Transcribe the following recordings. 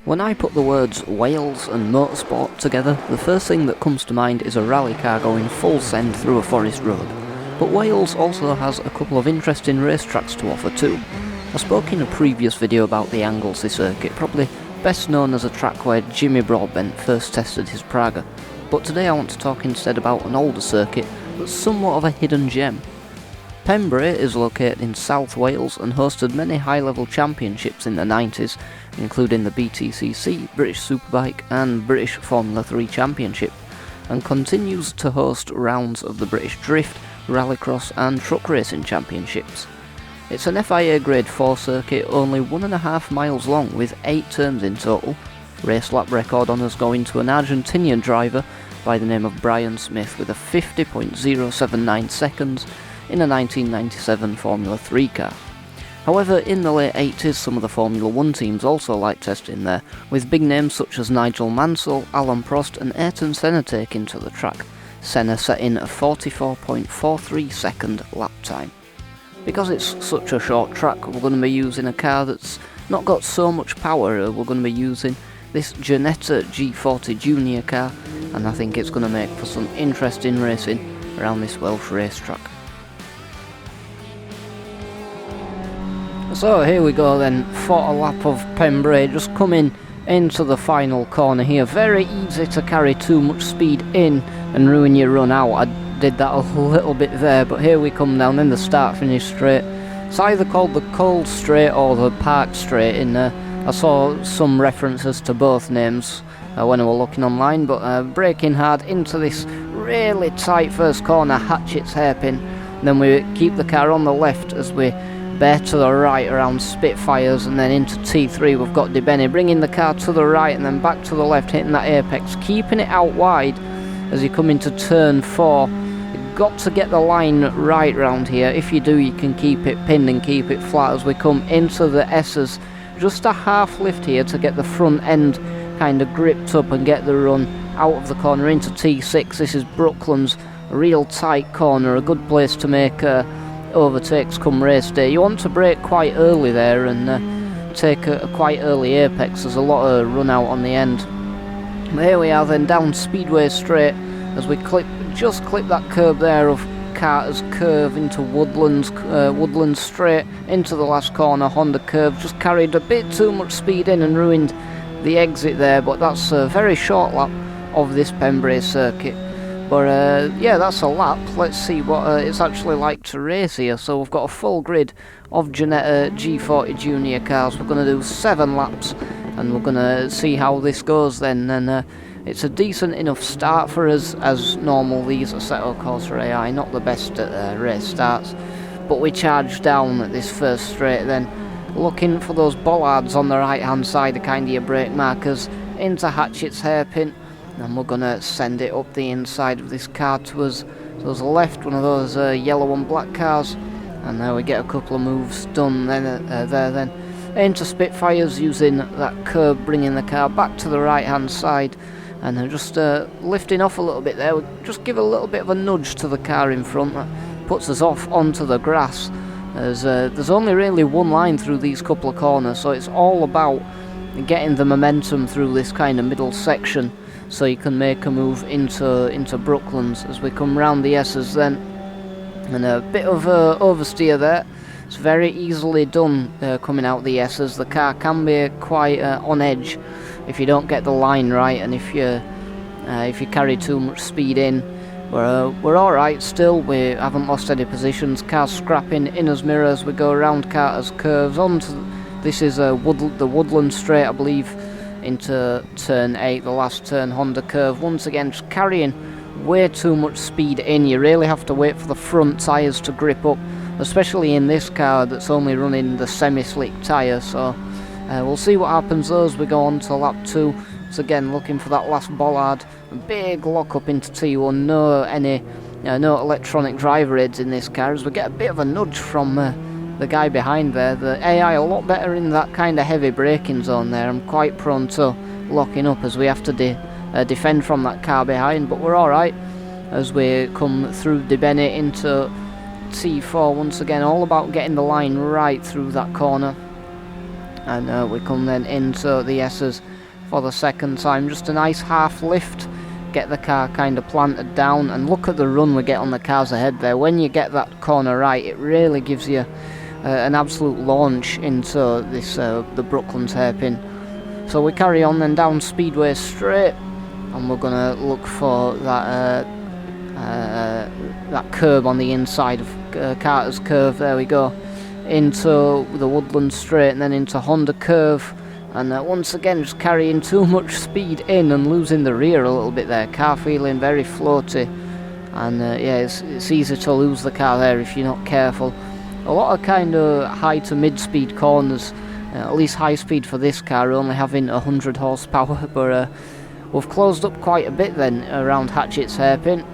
When I put the words Wales and motorsport together, the first thing that comes to mind is a rally car going full send through a forest road. But Wales also has a couple of interesting racetracks to offer too. I spoke in a previous video about the Anglesey circuit, probably best known as a track where Jimmy Broadbent first tested his Praga. But today I want to talk instead about an older circuit that's somewhat of a hidden gem. Pembrey is located in South Wales and hosted many high-level championships in the 90s, including the BTCC, British Superbike and British Formula 3 Championship, and continues to host rounds of the British Drift, Rallycross and Truck Racing Championships. It's an FIA Grade 4 circuit only 1.5 miles long with 8 turns in total. Race lap record honours going to an Argentinian driver by the name of Brian Smith with a 50.079 seconds in a 1997 Formula 3 car. However, in the late 80s some of the Formula 1 teams also liked testing there, with big names such as Nigel Mansell, Alain Prost and Ayrton Senna taking to the track, Senna setting a 44.43 second lap time. Because it's such a short track, we're going to be using a car that's not got so much power. We're going to be using this Ginetta G40 Junior car, and I think it's going to make for some interesting racing around this Welsh racetrack. So here we go then, for a lap of Pembrey, just coming into the final corner here. Very easy to carry too much speed in and ruin your run out. I did that a little bit there, but here we come down in the start-finish straight. It's either called the Cold Straight or the Park Straight in there. I saw some references to both names when I was looking online, but braking hard into this really tight first corner, Hatchett's hairpin. Then we keep the car on the left as we bear to the right around Spitfires, and then into T3 we've got DeBenny bringing the car to the right and then back to the left, hitting that apex, keeping it out wide as you come into turn 4. You've got to get the line right round here. If you do, you can keep it pinned and keep it flat as we come into the S's. Just a half lift here to get the front end kind of gripped up and get the run out of the corner into T6. This is Brooklands, a real tight corner, a good place to make overtakes come race day. You want to brake quite early there and take a quite early apex. There's a lot of run out on the end. But here we are then down Speedway Straight as we just clip that curb there of Carter's Curve into Woodlands Straight into the last corner. Honda Curve just carried a bit too much speed in and ruined the exit there, but that's a very short lap of this Pembrey circuit. But yeah, that's a lap. Let's see what it's actually like to race here. So we've got a full grid of Ginetta G40 Junior cars. We're going to do 7 laps and we're going to see how this goes then. And it's a decent enough start for us. As normal, these are Assetto Corsa AI, not the best at race starts. But we charge down at this first straight then, looking for those bollards on the right hand side, the kind of your brake markers, into Hatchett's hairpin. And we're going to send it up the inside of this car to us. So there's left, one of those yellow and black cars. And there we get a couple of moves done then, there then. Into Spitfires using that curb, bringing the car back to the right hand side. And just lifting off a little bit there. We'll just give a little bit of a nudge to the car in front. That puts us off onto the grass. There's only really one line through these couple of corners. So it's all about getting the momentum through this kind of middle section, so you can make a move into Brooklands as we come round the S's then. And a bit of oversteer there. It's very easily done coming out the S's. The car can be quite on edge if you don't get the line right, and if you carry too much speed in. We're alright still, we haven't lost any positions. Car scrapping in as mirror as we go around Carter's Curves onto, this is the Woodland Straight I believe, into turn 8, the last turn, Honda Curve. Once again, just carrying way too much speed in. You really have to wait for the front tyres to grip up, especially in this car that's only running the semi-slick tyre. So we'll see what happens though as we go on to lap 2. So again, looking for that last bollard. A big lock up into T1. No electronic driver aids in this car as we get a bit of a nudge from the guy behind there. The AI a lot better in that kind of heavy braking zone there. I'm quite prone to locking up as we have to defend from that car behind, but we're alright as we come through DeBenny into T4 once again. All about getting the line right through that corner. and we come then into the S's for the second time. Just a nice half lift, get the car kind of planted down, and look at the run we get on the cars ahead there. When you get that corner right, it really gives you an absolute launch into this the Brooklands hairpin. So we carry on then down Speedway Straight, and we're gonna look for that that curb on the inside of Carter's Curve. There we go, into the Woodland Straight and then into Honda Curve, and once again just carrying too much speed in and losing the rear a little bit there. Car feeling very floaty, and yeah, it's easy to lose the car there if you're not careful. A lot of kind of high to mid speed corners, at least high speed for this car, only having 100 horsepower, but we've closed up quite a bit then around Hatchett's hairpin,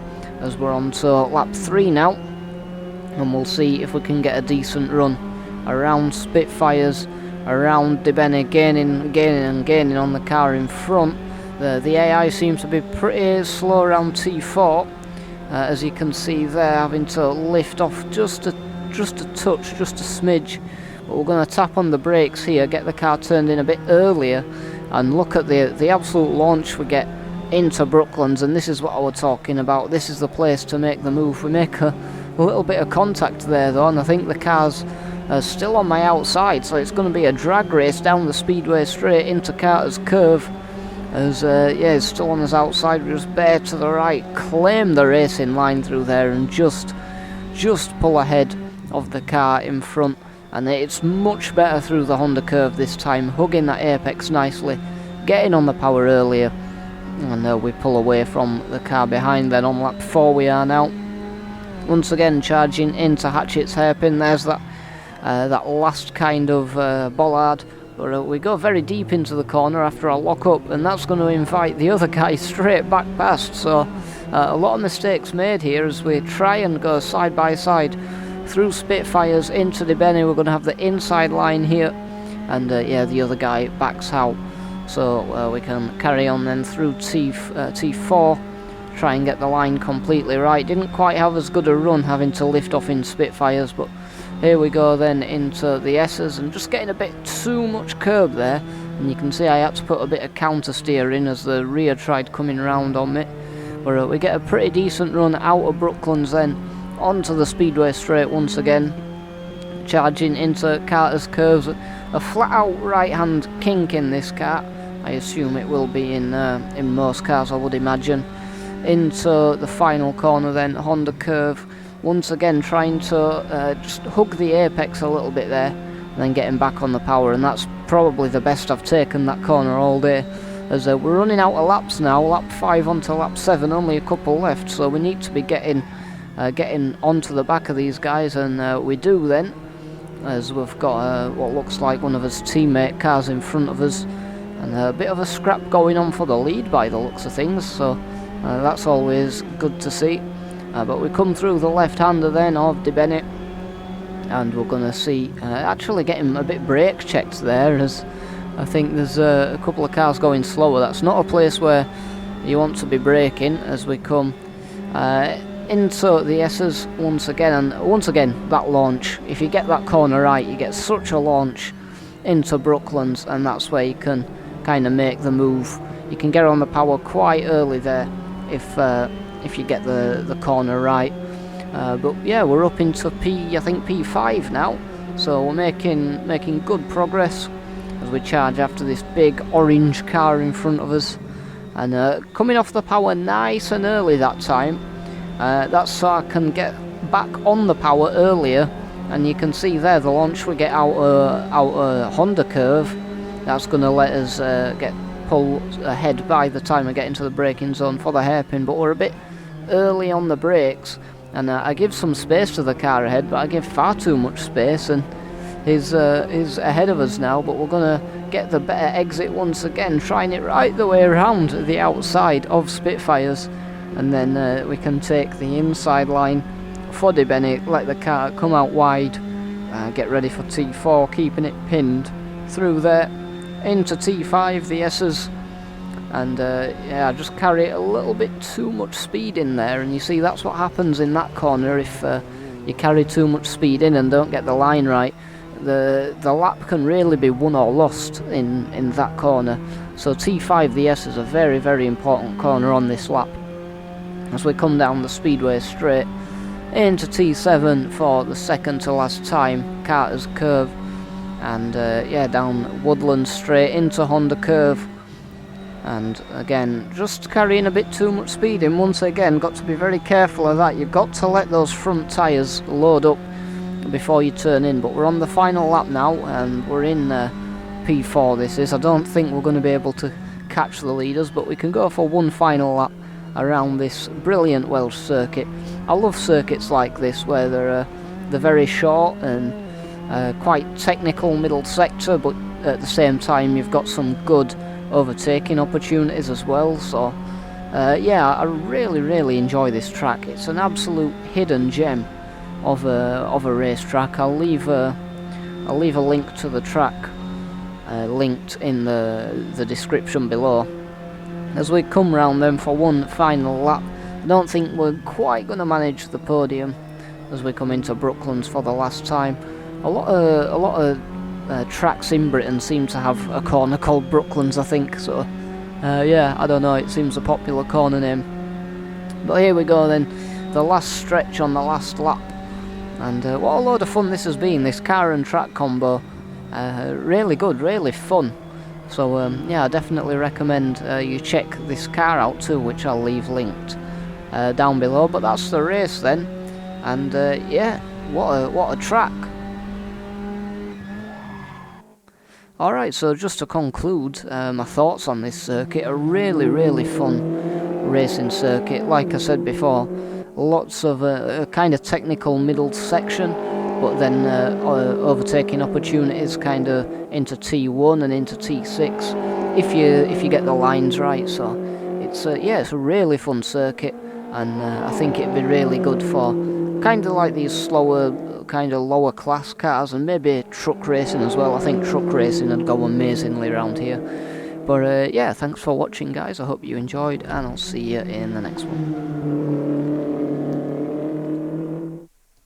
as we're on to lap 3 now, and we'll see if we can get a decent run around Spitfires, around Debene, gaining on the car in front. The AI seems to be pretty slow around T4, as you can see there, having to lift off just a touch, just a smidge. But we're going to tap on the brakes here, get the car turned in a bit earlier, and look at the absolute launch we get into Brooklands. And this is what I was talking about. This is the place to make the move. We make a little bit of contact there though, and I think the car's still on my outside, so it's going to be a drag race down the Speedway Straight into Carter's Curve, as yeah, it's still on his outside. We just bear to the right, claim the racing line through there, and just pull ahead of the car in front. And it's much better through the Honda Curve this time, hugging that apex nicely, getting on the power earlier, and we pull away from the car behind. Then on lap 4 we are now, once again charging into Hatchett's hairpin. There's that last kind of bollard, but we go very deep into the corner after a lock up, and that's going to invite the other guy straight back past. So a lot of mistakes made here as we try and go side by side through Spitfires into Debene. We're going to have the inside line here, and yeah, the other guy backs out, so we can carry on then through T4, try and get the line completely right. Didn't quite have as good a run, having to lift off in Spitfires, but here we go then into the S's, and just getting a bit too much curb there, and you can see I had to put a bit of counter steer in as the rear tried coming round on me. But we get a pretty decent run out of Brooklands then onto the Speedway Straight once again, charging into Carter's Curves. A flat out right hand kink in this car, I assume it will be in most cars, I would imagine. Into the final corner then, Honda Curve, once again trying to just hug the apex a little bit there, and then getting back on the power. And that's probably the best I've taken that corner all day, as we're running out of laps now. Lap 5 onto lap 7, only a couple left, so we need to be getting onto the back of these guys, and we do then, as we've got what looks like one of his teammate cars in front of us, and a bit of a scrap going on for the lead by the looks of things, so that's always good to see. But we come through the left-hander then of Debene, and we're going to see actually getting a bit brake checked there, as I think there's a couple of cars going slower. That's not a place where you want to be braking as we come into the S's once again. And once again, that launch, if you get that corner right, you get such a launch into Brooklands, and that's where you can kind of make the move. You can get on the power quite early there if you get the corner right. But yeah, we're up into I think P5 now, so we're making good progress as we charge after this big orange car in front of us, and coming off the power nice and early that time. That's so I can get back on the power earlier, and you can see there the launch we get out Honda Curve. That's going to let us get pulled ahead by the time I get into the braking zone for the hairpin, but we're a bit early on the brakes, and I give some space to the car ahead, but I give far too much space, and he's ahead of us now. But we're going to get the better exit once again, trying it right the way around the outside of Spitfires, and then we can take the inside line for Debene, let the car come out wide, get ready for T4, keeping it pinned through there into T5, the S's, and yeah, just carry a little bit too much speed in there, and you see that's what happens in that corner if you carry too much speed in and don't get the line right. the lap can really be won or lost in that corner. So T5 the S is a very, very important corner on this lap. As we come down the speedway straight into T7 for the second to last time, Carter's Curve, and yeah, down Woodland straight into Honda Curve. And again, just carrying a bit too much speed in once again. Got to be very careful of that. You've got to let those front tyres load up before you turn in. But we're on the final lap now, and we're in P4 this is. I don't think we're going to be able to catch the leaders, but we can go for one final lap around this brilliant Welsh circuit. I love circuits like this where they're very short and quite technical middle sector, but at the same time you've got some good overtaking opportunities as well. So yeah, I really enjoy this track. It's an absolute hidden gem of a racetrack. I'll leave a link to the track linked in the description below. As we come round then for one final lap, I don't think we're quite going to manage the podium as we come into Brooklands for the last time. A lot of tracks in Britain seem to have a corner called Brooklands, I think, so yeah, I don't know, it seems a popular corner name. But here we go then, the last stretch on the last lap, and what a load of fun this has been, this car and track combo. Really good, really fun. So yeah, I definitely recommend you check this car out too, which I'll leave linked down below. But that's the race then, and yeah, what a track. Alright, so just to conclude my thoughts on this circuit, a really fun racing circuit. Like I said before, lots of a kind of technical middle section, but then overtaking opportunities kind of into T1 and into T6 if you get the lines right. So it's yeah, it's a really fun circuit, and I think it'd be really good for kind of like these slower, kind of lower class cars, and maybe truck racing as well. I think truck racing would go amazingly around here. But yeah, thanks for watching guys, I hope you enjoyed, and I'll see you in the next one.